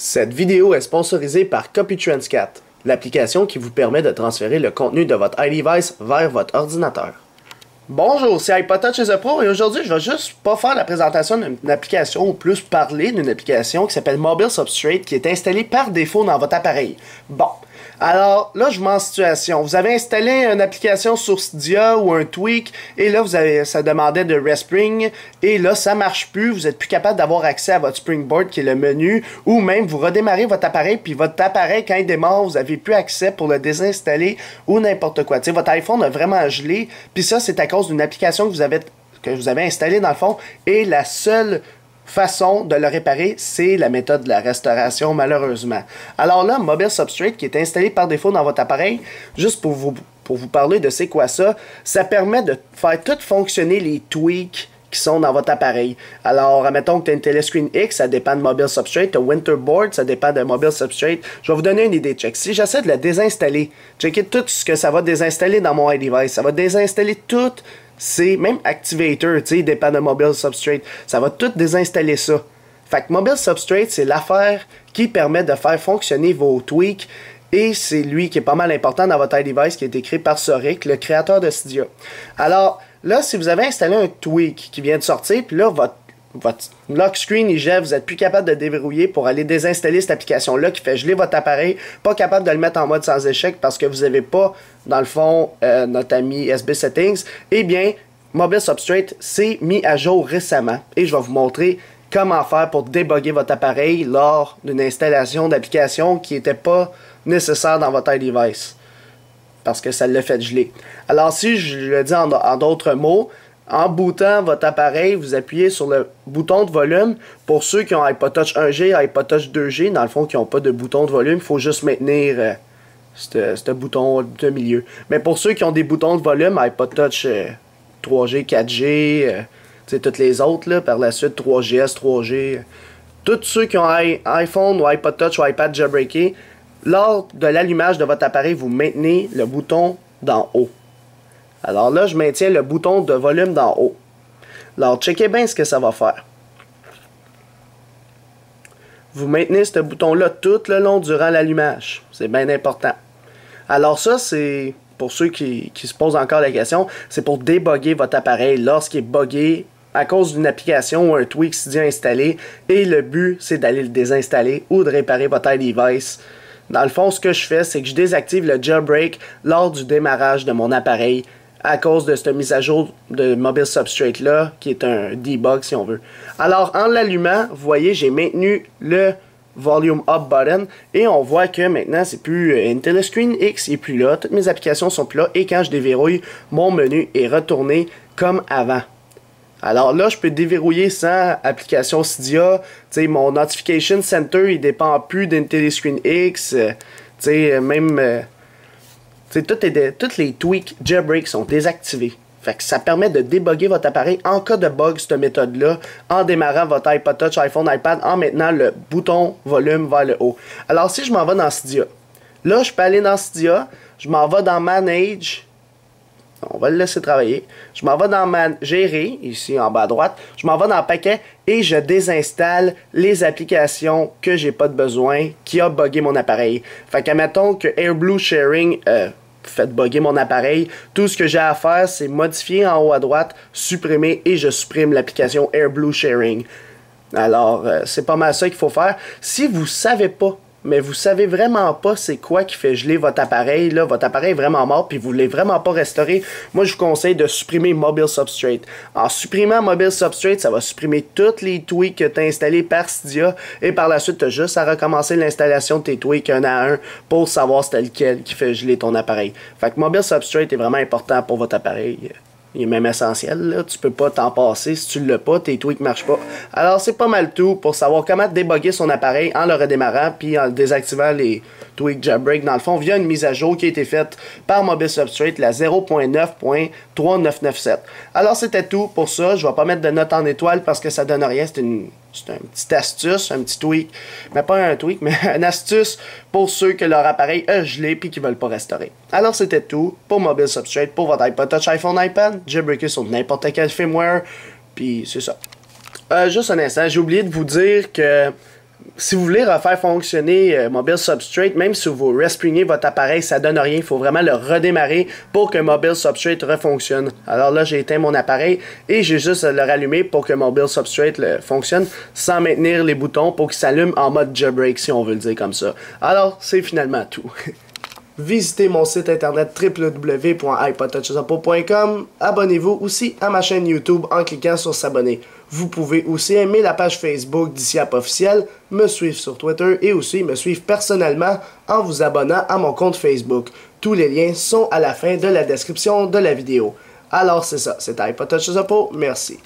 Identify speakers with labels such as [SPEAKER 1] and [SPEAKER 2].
[SPEAKER 1] Cette vidéo est sponsorisée par CopyTransCat, l'application qui vous permet de transférer le contenu de votre iDevice vers votre ordinateur. Bonjour, c'est iPodTouch et The Pro et aujourd'hui je vais juste pas faire la présentation d'une application ou plus parler d'une application qui s'appelle Mobile Substrate qui est installée par défaut dans votre appareil. Bon, alors là je vous mets en situation. Vous avez installé une application sur Cydia ou un tweak et là ça demandait de Respring et là ça marche plus, vous êtes plus capable d'avoir accès à votre Springboard qui est le menu ou même vous redémarrez votre appareil puis votre appareil quand il démarre vous avez plus accès pour le désinstaller ou n'importe quoi. T'sais, votre iPhone a vraiment gelé puis ça c'est à cause d'une application que vous avez installée dans le fond et la seule façon de le réparer, c'est la méthode de la restauration, malheureusement. Alors là, Mobile Substrate, qui est installé par défaut dans votre appareil, juste pour vous parler de c'est quoi ça, ça permet de faire tout fonctionner les tweaks qui sont dans votre appareil. Alors, admettons que tu as une Telescreen X, ça dépend de Mobile Substrate, tu as Winterboard, ça dépend de Mobile Substrate. Je vais vous donner une idée, check. Si j'essaie de la désinstaller, checkez tout ce que ça va désinstaller dans mon iDevice. Ça va désinstaller tout. C'est même Activator, tu sais, dépend de Mobile Substrate. Ça va tout désinstaller ça. Fait que Mobile Substrate, c'est l'affaire qui permet de faire fonctionner vos tweaks. Et c'est lui qui est pas mal important dans votre iDevice, qui a été créé par Soric, le créateur de Cydia. Alors, là, si vous avez installé un tweak qui vient de sortir, puis là, votre lock screen il gèle, vous n'êtes plus capable de déverrouiller pour aller désinstaller cette application-là qui fait geler votre appareil, pas capable de le mettre en mode sans échec parce que vous n'avez pas, dans le fond, notre ami SB Settings, eh bien, Mobile Substrate s'est mis à jour récemment et je vais vous montrer comment faire pour débugger votre appareil lors d'une installation d'application qui n'était pas nécessaire dans votre iDevice parce que ça l'a fait geler. Alors, si je le dis en d'autres mots, en bootant votre appareil, vous appuyez sur le bouton de volume. Pour ceux qui ont iPodTouch 1G, iPodTouch 2G, dans le fond, qui n'ont pas de bouton de volume, il faut juste maintenir ce bouton de milieu. Mais pour ceux qui ont des boutons de volume, iPodTouch 3G, 4G, toutes les autres, là, par la suite 3GS, 3G, tous ceux qui ont iPhone ou iPodTouch ou iPad jailbreaké, lors de l'allumage de votre appareil, vous maintenez le bouton d'en haut. Alors là, je maintiens le bouton de volume d'en haut. Alors, checkez bien ce que ça va faire. Vous maintenez ce bouton-là tout le long durant l'allumage. C'est bien important. Alors ça, c'est pour ceux qui se posent encore la question, c'est pour débugger votre appareil lorsqu'il est buggé à cause d'une application ou un tweak Cydia installé. Et le but, c'est d'aller le désinstaller ou de réparer votre iDevice. Dans le fond, ce que je fais, c'est que je désactive le jailbreak lors du démarrage de mon appareil à cause de cette mise à jour de Mobile Substrate là, qui est un debug si on veut. Alors, en l'allumant, vous voyez, j'ai maintenu le Volume Up button et on voit que maintenant, c'est plus une Telescreen X, il n'est plus là, toutes mes applications sont plus là et quand je déverrouille, mon menu est retourné comme avant. Alors là, je peux déverrouiller sans application Cydia. Tu sais, mon Notification Center, il dépend plus d'une Telescreen X. Tu sais, même... tous les tweaks jailbreak sont désactivés. Fait que ça permet de débugger votre appareil en cas de bug, cette méthode-là, en démarrant votre iPodTouch, iPhone, iPad, en maintenant le bouton volume vers le haut. Alors, si je m'en vais dans Cydia, là, je peux aller dans Cydia, je m'en vais dans Manage, on va le laisser travailler, je m'en vais dans Gérer, ici en bas à droite, je m'en vais dans Paquet et je désinstalle les applications que j'ai pas de besoin, qui a buggé mon appareil. Fait que, mettons que AirBlue Sharing fait bugger mon appareil, tout ce que j'ai à faire, c'est modifier en haut à droite, supprimer et je supprime l'application AirBlue Sharing. Alors, c'est pas mal ça qu'il faut faire. Si vous savez pas, mais vous savez vraiment pas c'est quoi qui fait geler votre appareil, là, votre appareil est vraiment mort puis vous voulez vraiment pas restaurer, moi je vous conseille de supprimer Mobile Substrate. En supprimant Mobile Substrate, ça va supprimer toutes les tweaks que tu as installés par Cydia et par la suite tu as juste à recommencer l'installation de tes tweaks un à un pour savoir c'est lequel qui fait geler ton appareil. Fait que Mobile Substrate est vraiment important pour votre appareil. Il est même essentiel, là. Tu peux pas t'en passer si tu l'as pas, tes tweaks marchent pas. Alors c'est pas mal tout pour savoir comment débugger son appareil en le redémarrant puis en désactivant les tweaks jailbreak dans le fond via une mise à jour qui a été faite par Mobile Substrate, la 0.9.3997. Alors c'était tout pour ça, je vais pas mettre de note en étoile parce que ça donne rien, c'est un petit astuce, un petit tweak, mais pas un tweak, mais une astuce pour ceux que leur appareil a gelé puis qui veulent pas restaurer. Alors c'était tout pour Mobile Substrate, pour votre iPodTouch, iPhone, iPad, jailbreaké sur n'importe quel firmware, puis c'est ça. Juste un instant, j'ai oublié de vous dire que si vous voulez refaire fonctionner Mobile Substrate, même si vous respringez votre appareil, ça donne rien. Il faut vraiment le redémarrer pour que Mobile Substrate refonctionne. Alors là, j'ai éteint mon appareil et j'ai juste à le rallumer pour que Mobile Substrate fonctionne sans maintenir les boutons pour qu'il s'allume en mode jailbreak, si on veut le dire comme ça. Alors, c'est finalement tout. Visitez mon site internet www.ipodtouchsupport.com. Abonnez-vous aussi à ma chaîne YouTube en cliquant sur s'abonner. Vous pouvez aussi aimer la page Facebook d'ICIAP officiel, me suivre sur Twitter et aussi me suivre personnellement en vous abonnant à mon compte Facebook. Tous les liens sont à la fin de la description de la vidéo. Alors c'est ça, c'était iPodtouchsupport, merci.